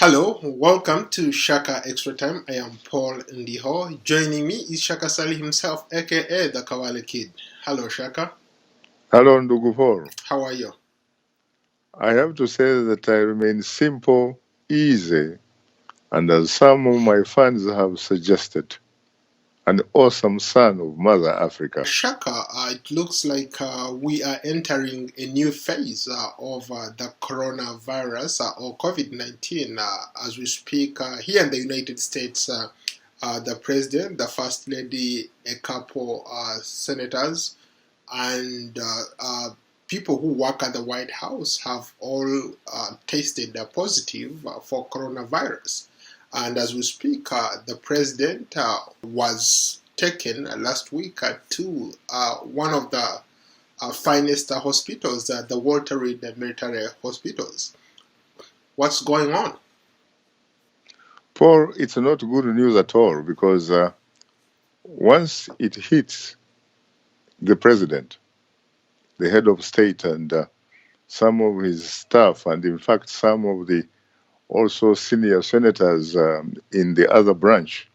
Hello, welcome to Shaka Extra Time. I am Paul Ndiho. Joining me is Shaka Sali himself, aka the Kawale Kid. Hello, Shaka. Hello, Ndugufor. How are you? I have to say that I remain simple, easy, and as some of my fans have suggested, an awesome son of Mother Africa. Shaka, it looks like we are entering a new phase of the coronavirus or COVID-19 as we speak here in the United States. The president, the first lady, a couple senators, and people who work at the White House have all tested positive for coronavirus. And as we speak, the president was taken last week to one of the finest hospitals, the Walter Reed Military Hospitals. What's going on? Paul, it's not good news at all because once it hits the president, the head of state, and some of his staff, and in fact, some of the also senior senators in the other branch,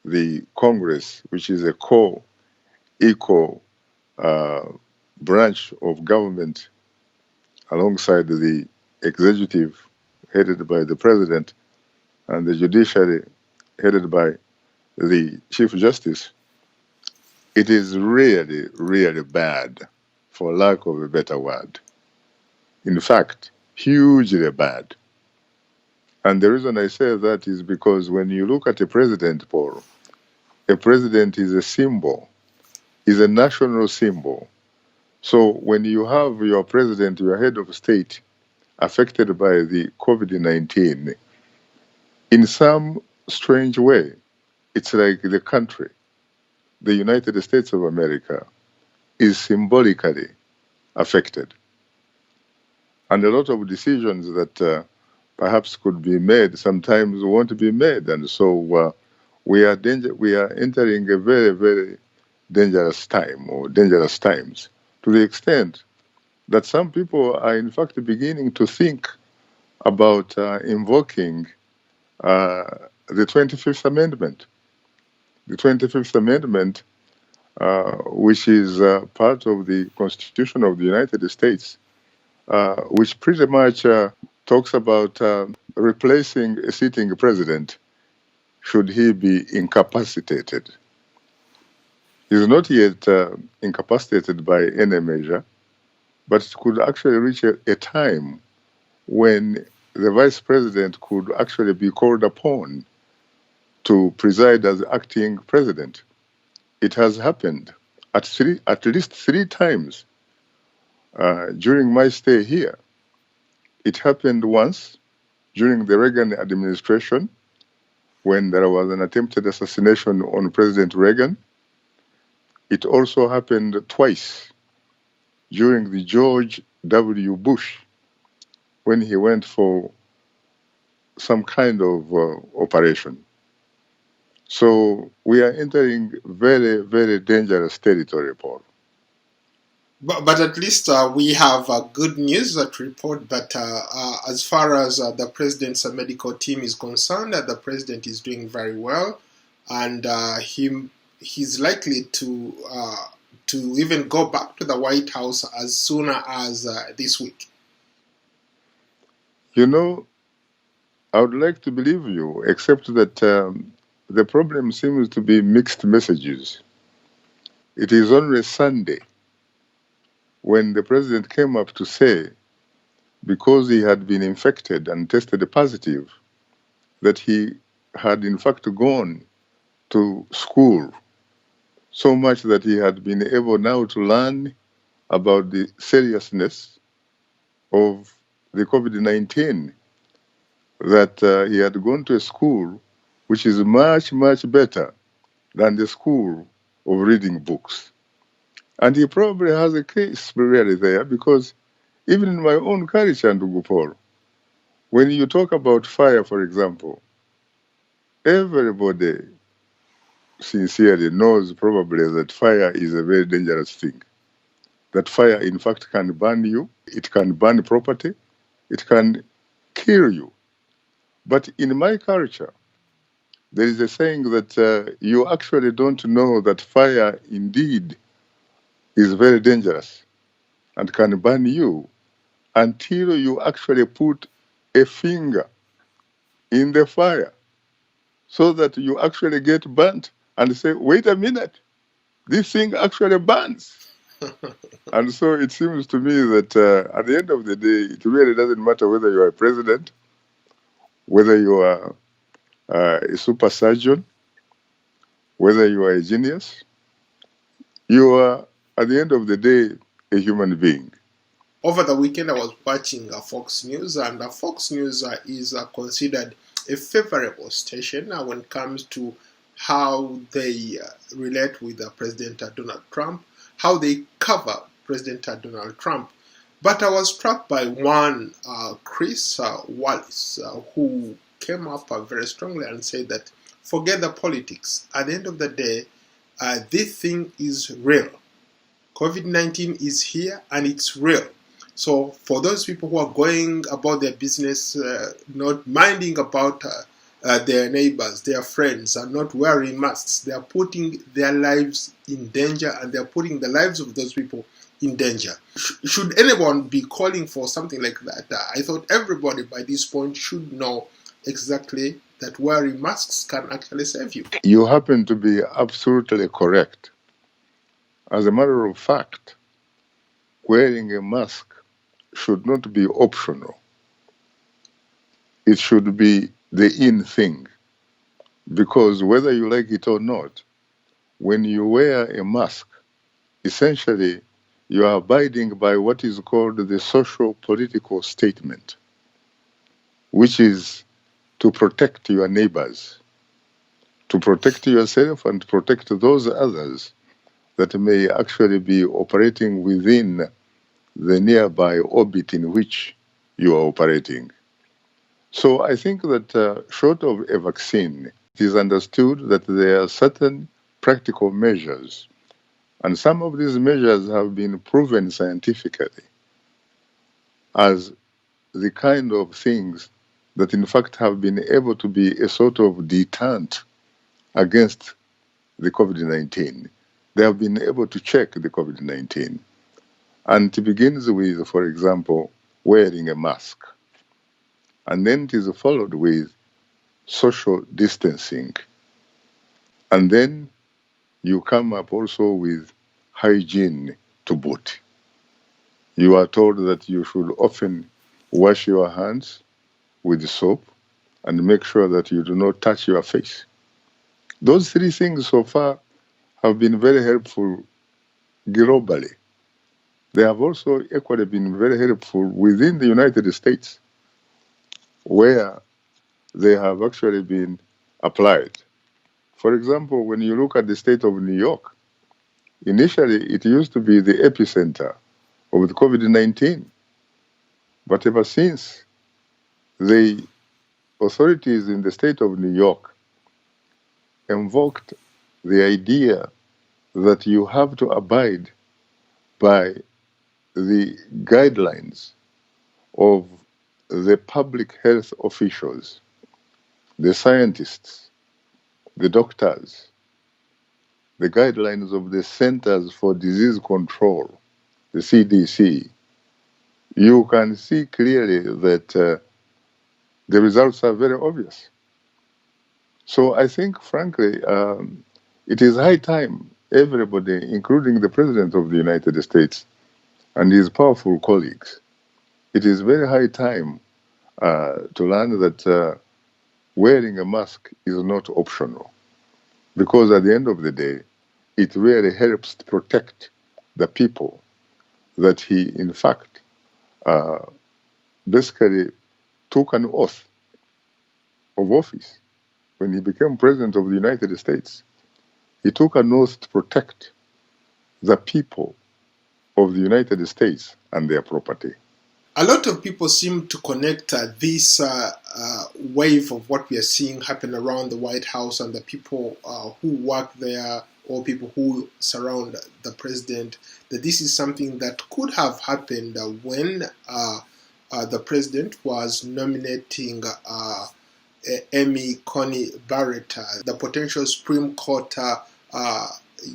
the Congress, which is a co-equal branch of government alongside the executive headed by the president and the judiciary headed by the chief justice, it is really, really bad, for lack of a better word. In fact, hugely bad. And the reason I say that is because when you look at a president, Paul, a president is a symbol, is a national symbol. So when you have your president, your head of state, affected by the COVID-19, in some strange way, it's like the country, the United States of America, is symbolically affected. And a lot of decisions that perhaps could be made sometimes won't be made. And so we are entering a very, very dangerous time or dangerous times to the extent that some people are in fact beginning to think about invoking the 25th Amendment. The 25th Amendment, which is part of the Constitution of the United States, which pretty much talks about replacing a sitting president should he be incapacitated. He's not yet incapacitated by any measure, but it could actually reach a time when the vice president could actually be called upon to preside as acting president. It has happened at least three times during my stay here. It happened once during the Reagan administration when there was an attempted assassination on President Reagan. It also happened twice during the George W. Bush when he went for some kind of operation. So we are entering very, very dangerous territory, Paul. But at least we have good news to report that as far as the president's medical team is concerned, the president is doing very well, and he's likely to even go back to the White House as soon as this week. You know, I would like to believe you, except that the problem seems to be mixed messages. It is only Sunday when the president came up to say, because he had been infected and tested positive, that he had in fact gone to school, so much that he had been able now to learn about the seriousness of the COVID-19, that he had gone to a school which is much, much better than the school of reading books. And he probably has a case really there, because even in my own culture, Ndugupol, when you talk about fire, for example, everybody sincerely knows probably that fire is a very dangerous thing. That fire, in fact, can burn you, it can burn property, it can kill you. But in my culture, there is a saying that you actually don't know that fire indeed is very dangerous and can burn you until you actually put a finger in the fire so that you actually get burnt and say, wait a minute, this thing actually burns. And so it seems to me that at the end of the day, it really doesn't matter whether you are a president, whether you are a super surgeon, whether you are a genius, you are, at the end of the day, a human being. Over the weekend, I was watching Fox News, and Fox News is considered a favorable station when it comes to how they relate with President Donald Trump, how they cover President Donald Trump. But I was struck by one, Chris Wallace, who came up very strongly and said that forget the politics. At the end of the day, this thing is real. COVID-19 is here and it's real. So for those people who are going about their business, not minding about their neighbors, their friends, are not wearing masks, they are putting their lives in danger and they are putting the lives of those people in danger. Should anyone be calling for something like that? I thought everybody by this point should know exactly that wearing masks can actually save you. You happen to be absolutely correct. As a matter of fact, wearing a mask should not be optional. It should be the in thing. Because whether you like it or not, when you wear a mask, essentially you are abiding by what is called the social political statement, which is to protect your neighbors, to protect yourself and protect those others that may actually be operating within the nearby orbit in which you are operating. So I think that short of a vaccine, it is understood that there are certain practical measures, and some of these measures have been proven scientifically as the kind of things that in fact have been able to be a sort of deterrent against the COVID-19. They have been able to check the COVID-19. And it begins with, for example, wearing a mask. And then it is followed with social distancing. And then you come up also with hygiene to boot. You are told that you should often wash your hands with soap and make sure that you do not touch your face. Those three things so far have been very helpful globally. They have also equally been very helpful within the United States, where they have actually been applied. For example, when you look at the state of New York, initially it used to be the epicenter of the COVID-19. But ever since, the authorities in the state of New York invoked the idea that you have to abide by the guidelines of the public health officials, the scientists, the doctors, the guidelines of the Centers for Disease Control, the CDC. You can see clearly that the results are very obvious. So I think, frankly, it is high time everybody, including the President of the United States and his powerful colleagues, it is very high time to learn that wearing a mask is not optional. Because at the end of the day, it really helps to protect the people that he, in fact, uh, basically took an oath of office when he became President of the United States. He took an oath to protect the people of the United States and their property. A lot of people seem to connect this wave of what we are seeing happen around the White House and the people who work there or people who surround the president, that this is something that could have happened when the president was nominating Amy Coney Barrett, the potential Supreme Court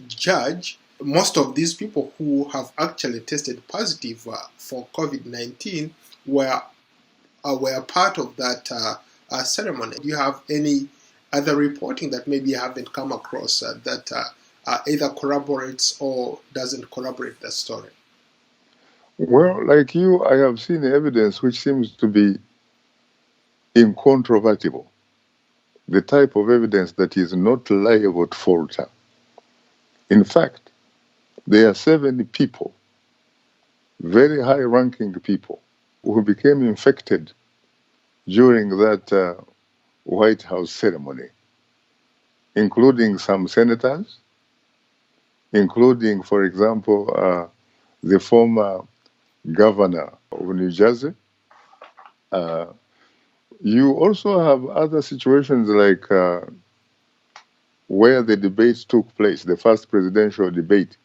judge. Most of these people who have actually tested positive for COVID-19 were part of that ceremony. Do you have any other reporting that maybe you haven't come across that either corroborates or doesn't corroborate that story? Well, like you, I have seen evidence which seems to be incontrovertible. The type of evidence that is not liable to falter. In fact, there are 70 people, very high-ranking people, who became infected during that White House ceremony, including some senators, including, for example, the former governor of New Jersey. You also have other situations like where the debate took place, the first presidential debate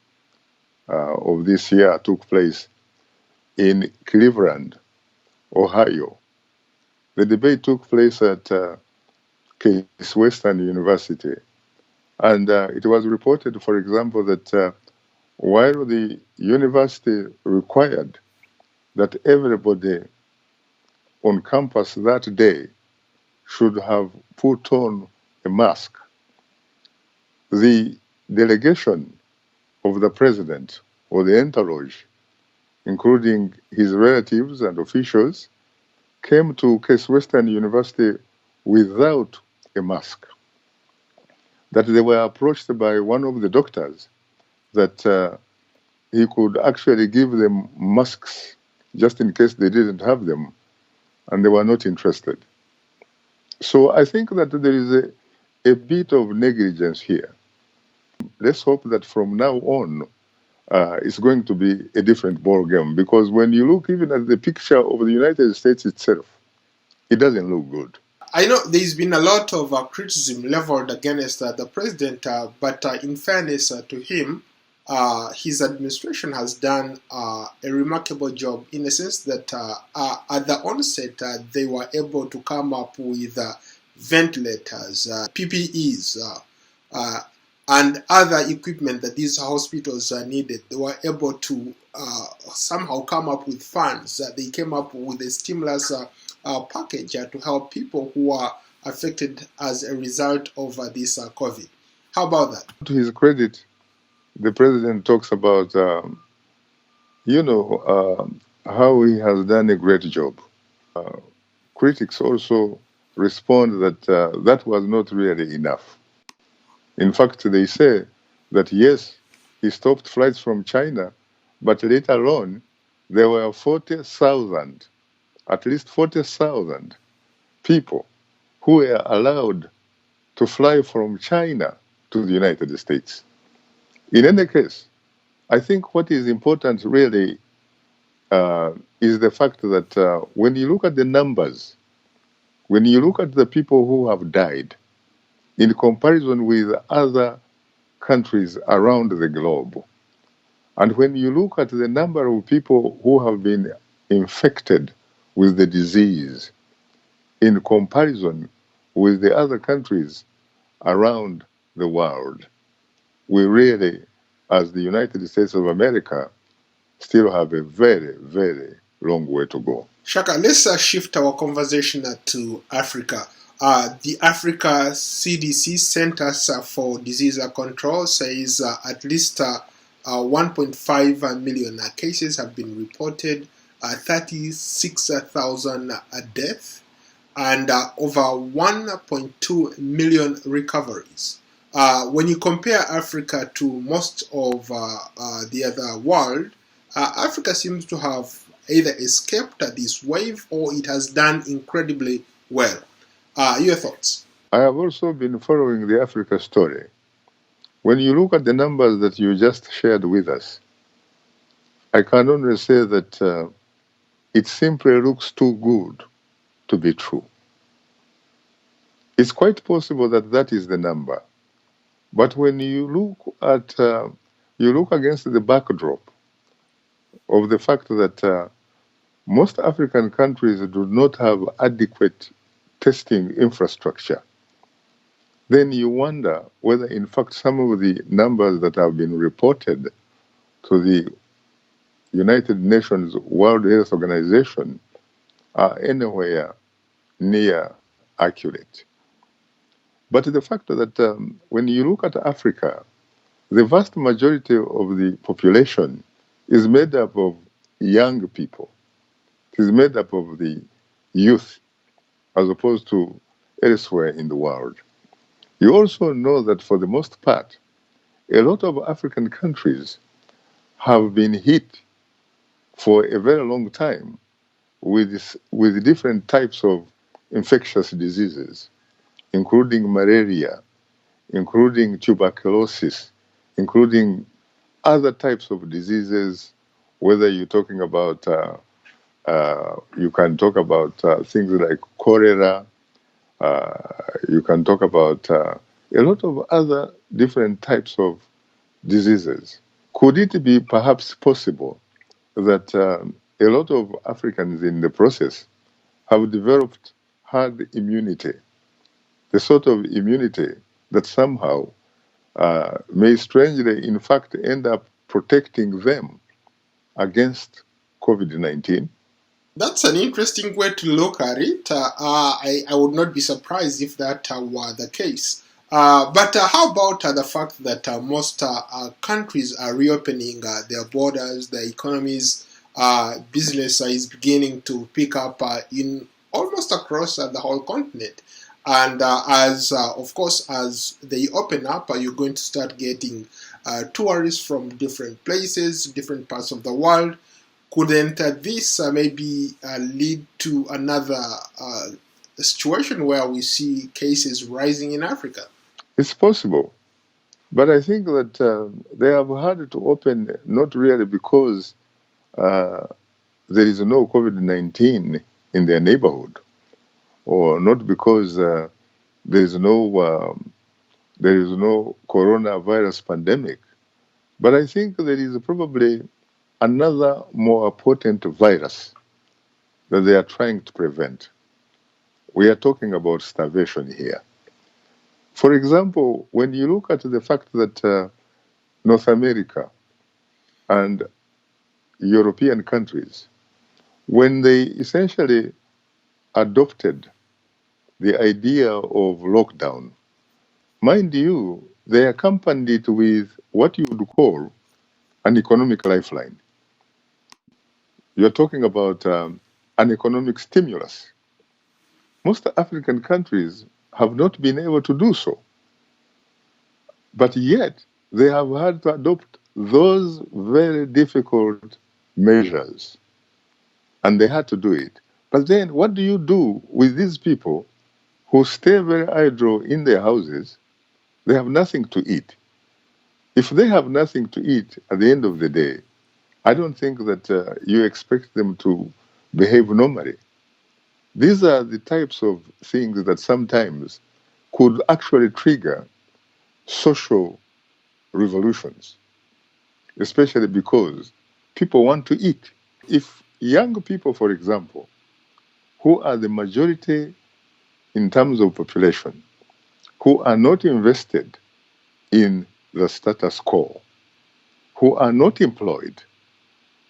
of this year took place in Cleveland, Ohio. The debate took place at Case Western University. And it was reported, for example, that while the university required that everybody on campus that day should have put on a mask, the delegation of the president or the entourage, including his relatives and officials, came to Case Western University without a mask. That they were approached by one of the doctors that he could actually give them masks just in case they didn't have them, and they were not interested. So I think that there is a bit of negligence here. Let's hope that from now on, it's going to be a different ballgame, because when you look even at the picture of the United States itself, it doesn't look good. I know there's been a lot of criticism leveled against the president, but in fairness to him, his administration has done a remarkable job in the sense that at the onset they were able to come up with ventilators, PPEs, and other equipment that these hospitals needed. They were able to somehow come up with funds. They came up with a stimulus package to help people who are affected as a result of this COVID. How about that? To his credit, the president talks about, how he has done a great job. Critics also respond that that was not really enough. In fact, they say that yes, he stopped flights from China, but later on, there were 40,000, at least 40,000 people who were allowed to fly from China to the United States. In any case, I think what is important really is the fact that when you look at the numbers, when you look at the people who have died, in comparison with other countries around the globe, and when you look at the number of people who have been infected with the disease, in comparison with the other countries around the world, we really, as the United States of America, still have a very, very long way to go. Shaka, let's shift our conversation to Africa. The Africa CDC Centers for Disease Control says at least 1.5 million cases have been reported, 36,000 deaths, and over 1.2 million recoveries. When you compare Africa to most of the other world, Africa seems to have either escaped this wave or it has done incredibly well. Your thoughts? I have also been following the Africa story. When you look at the numbers that you just shared with us, I can only say that it simply looks too good to be true. It's quite possible that that is the number. But when you look at, you look against the backdrop of the fact that most African countries do not have adequate testing infrastructure, then you wonder whether, in fact, some of the numbers that have been reported to the United Nations World Health Organization are anywhere near accurate. But the fact that when you look at Africa, the vast majority of the population is made up of young people. It is made up of the youth as opposed to elsewhere in the world. You also know that for the most part, a lot of African countries have been hit for a very long time with different types of infectious diseases, including malaria, including tuberculosis, including other types of diseases, whether you're talking about, you can talk about things like cholera, you can talk about a lot of other different types of diseases. Could it be perhaps possible that a lot of Africans in the process have developed herd immunity, the sort of immunity that somehow may strangely, in fact, end up protecting them against COVID-19? That's an interesting way to look at it. I would not be surprised if that were the case. But how about the fact that most countries are reopening their borders, their economies, business is beginning to pick up in almost across the whole continent. And as, of course, as they open up, you're going to start getting tourists from different places, different parts of the world. Couldn't this maybe lead to another situation where we see cases rising in Africa? It's possible. But I think that they have had to open not really because uh, there is no COVID-19 in their neighborhood, or not because there is no coronavirus pandemic. But I think there is probably another more potent virus that they are trying to prevent. We are talking about starvation here. For example, when you look at the fact that North America and European countries, when they essentially adopted the idea of lockdown, mind you, they accompanied it with what you would call an economic lifeline. You're talking about an economic stimulus. Most African countries have not been able to do so, but yet they have had to adopt those very difficult measures, and they had to do it. But then, what do you do with these people who stay very idle in their houses? They have nothing to eat. If they have nothing to eat at the end of the day, I don't think that you expect them to behave normally. These are the types of things that sometimes could actually trigger social revolutions, especially because people want to eat. If young people, for example, who are the majority in terms of population, who are not invested in the status quo, who are not employed,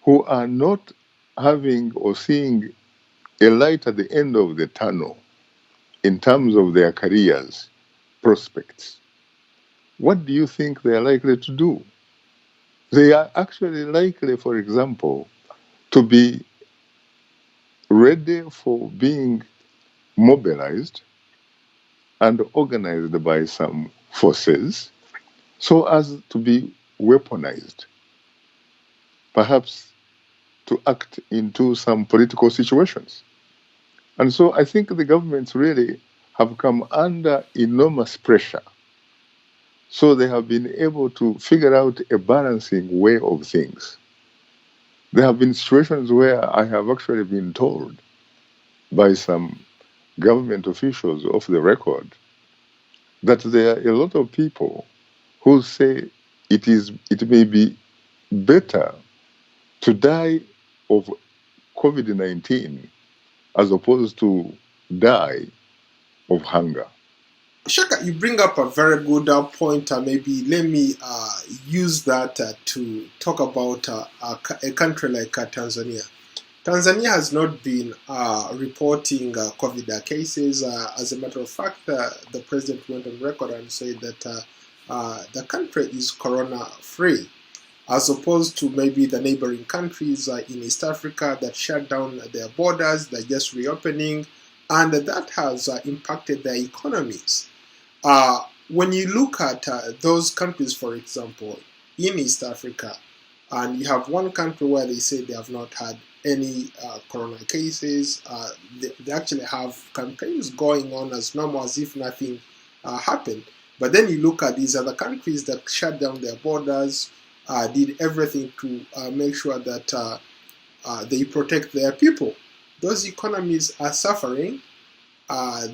who are not having or seeing a light at the end of the tunnel in terms of their careers, prospects, what do you think they are likely to do? They are actually likely, for example, to be ready for being mobilized and organized by some forces so as to be weaponized, perhaps to act into some political situations. And so I think the governments really have come under enormous pressure. So they have been able to figure out a balancing way of things. There have been situations where I have actually been told by some government officials off the record that there are a lot of people who say it may be better to die of COVID-19 as opposed to die of hunger. Shaka, you bring up a very good point. Maybe let me use that to talk about a country like Tanzania. Tanzania has not been reporting COVID cases. As a matter of fact, the president went on record and said that the country is corona free, as opposed to maybe the neighboring countries in East Africa that shut down their borders, they're just reopening, and that has impacted their economies. When you look at those countries, for example, in East Africa, and you have one country where they say they have not had any corona cases, they actually have campaigns going on as normal as if nothing happened. But then you look at these other countries that shut down their borders, did everything to make sure that they protect their people. Those economies are suffering.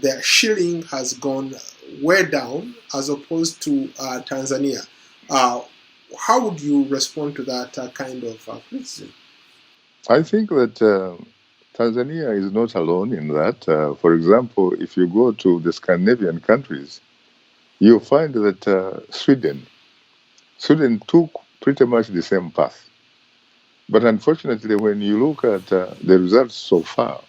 Their shilling has gone way down as opposed to Tanzania. Uh, how would you respond to that kind of criticism? I think that Tanzania is not alone in that. For example, if you go to the Scandinavian countries, you find that Sweden took pretty much the same path. But unfortunately, when you look at the results so far,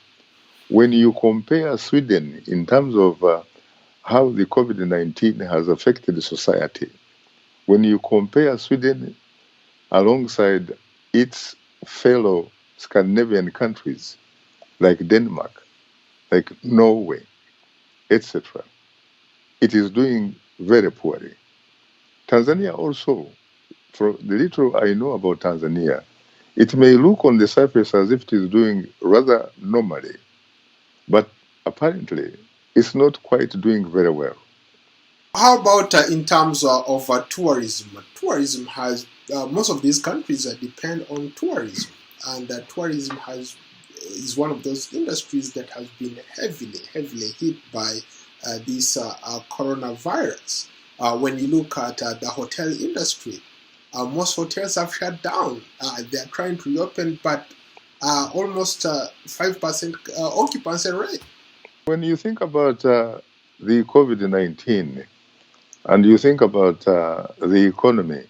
when you compare Sweden in terms of how the COVID-19 has affected society, when you compare Sweden alongside its fellow Scandinavian countries like Denmark, like Norway, etc., it is doing very poorly. Tanzania also, for the little I know about Tanzania, it may look on the surface as if it is doing rather normally, but apparently it's not quite doing very well. How about in terms of tourism? Tourism has most of these countries depend on tourism, and tourism has is one of those industries that has been heavily hit by this coronavirus. When you look at the hotel industry, most hotels have shut down. They are trying to reopen, but almost 5% occupancy rate. When you think about the COVID-19 and you think about the economy,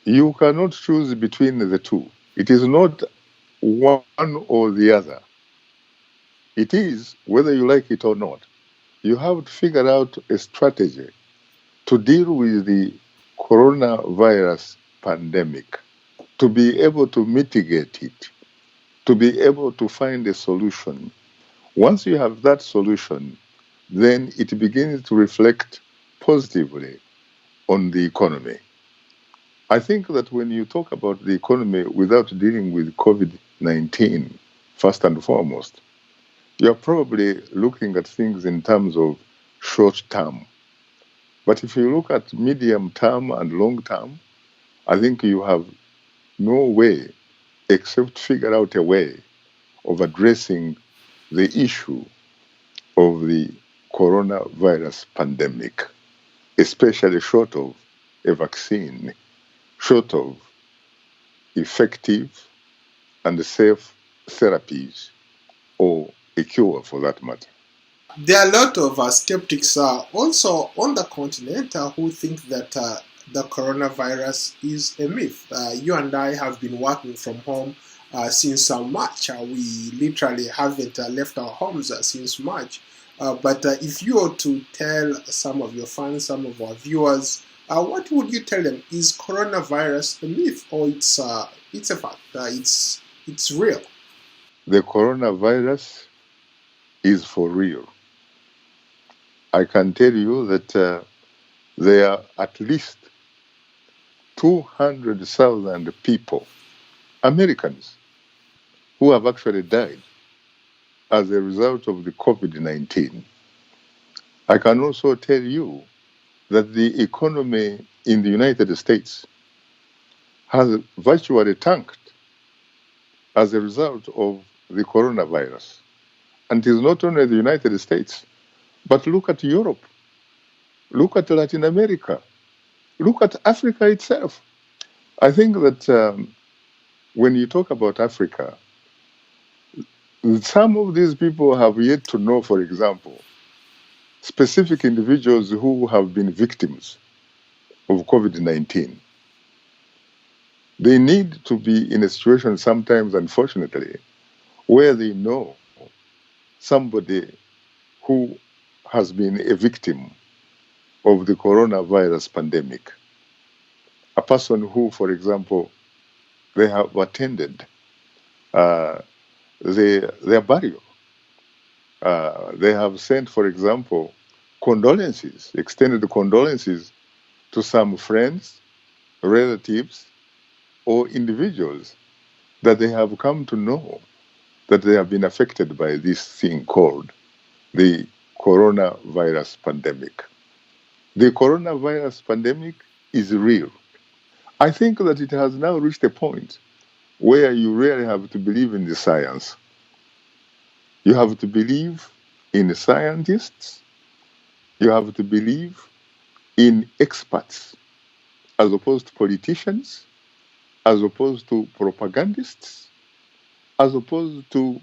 you cannot choose between the two. It is not one or the other. It is whether you like it or not. You have to figure out a strategy to deal with the coronavirus pandemic, to be able to mitigate it, to be able to find a solution. Once you have that solution, then it begins to reflect positively on the economy. I think that when you talk about the economy without dealing with COVID-19, first and foremost, you're probably looking at things in terms of short term. But if you look at medium term and long term, I think you have no way except figure out a way of addressing the issue of the coronavirus pandemic, especially short of a vaccine, short of effective and safe therapies or a cure for that matter. There are a lot of skeptics also on the continent who think that the coronavirus is a myth. You and I have been working from home since March. We literally haven't left our homes since March. But if you were to tell some of your fans, some of our viewers, what would you tell them? Is coronavirus a myth or it's a fact? It's real. The coronavirus is for real. I can tell you that there are at least 200,000 people, Americans, who have actually died as a result of the COVID-19. I can also tell you that the economy in the United States has virtually tanked as a result of the coronavirus. And it is not only the United States, but look at Europe, look at Latin America, look at Africa itself. I think that when you talk about Africa, some of these people have yet to know, for example, specific individuals who have been victims of COVID-19. They need to be in a situation sometimes, unfortunately, where they know somebody who has been a victim of the coronavirus pandemic. A person who, for example, they have attended uh, their burial. They have sent, for example, condolences, extended condolences to some friends, relatives, or individuals that they have come to know that they have been affected by this thing called the coronavirus pandemic. The coronavirus pandemic is real. I think that it has now reached a point where you really have to believe in the science. You have to believe in scientists. You have to believe in experts as opposed to politicians, as opposed to propagandists, as opposed to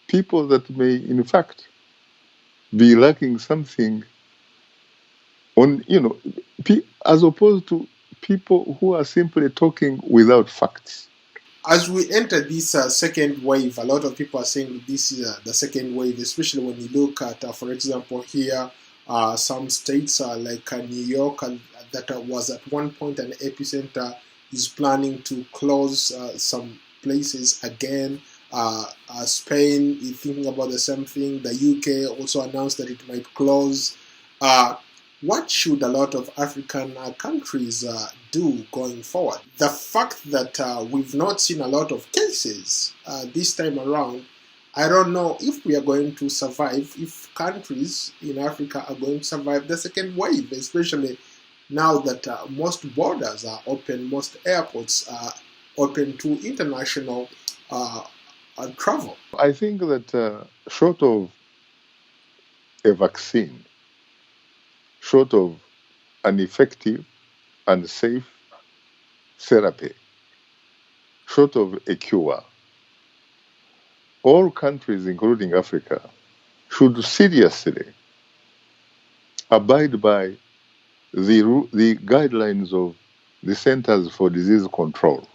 people that may, in fact, be lacking something on, as opposed to people who are simply talking without facts. As we enter this second wave, a lot of people are saying this is the second wave, especially when you look at, for example, here, some states like New York, that was at one point an epicenter, is planning to close some places again. Spain is thinking about the same thing. The UK also announced that it might close. What should a lot of African countries do going forward? The fact that we've not seen a lot of cases this time around, I don't know if we are going to survive, if countries in Africa are going to survive the second wave, especially now that most borders are open, most airports are open to international travel. I think that short of a vaccine, short of an effective and safe therapy, short of a cure, all countries, including Africa, should seriously abide by the guidelines of the Centers for Disease Control,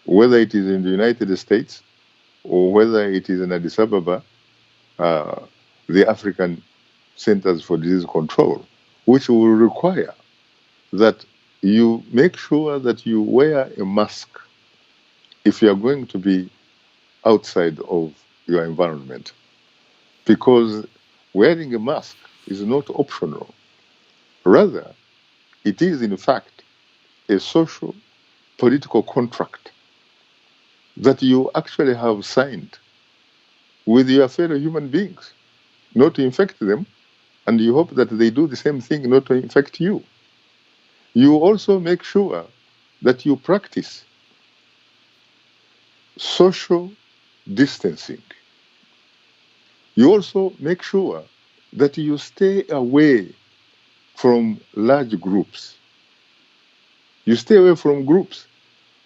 whether it is in the United States or whether it is in Addis Ababa, the African Centers for Disease Control, which will require that you make sure that you wear a mask if you are going to be outside of your environment. Because wearing a mask is not optional. Rather, it is in fact a social political contract that you actually have signed with your fellow human beings, not to infect them, and you hope that they do the same thing not to infect you. You also make sure that you practice social distancing. You also make sure that you stay away from large groups. You stay away from groups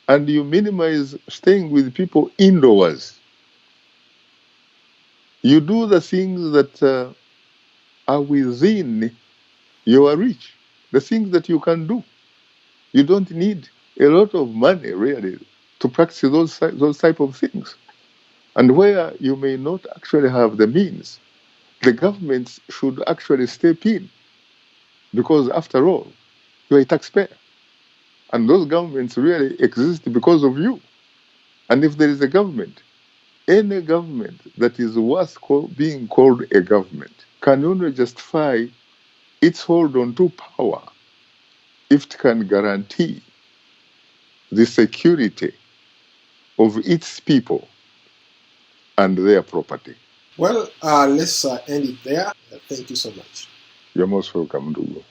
and you minimize staying with people indoors. You do the things that are within your reach, the things that you can do. You don't need a lot of money, really, to practice those type of things. And where you may not actually have the means, the governments should actually step in, because after all, you're a taxpayer. And those governments really exist because of you. And if there is a government, any government that is worth being called a government can only justify its hold on to power if it can guarantee the security of its people and their property. Well, let's end it there. Thank you so much. You're most welcome, Ndugu.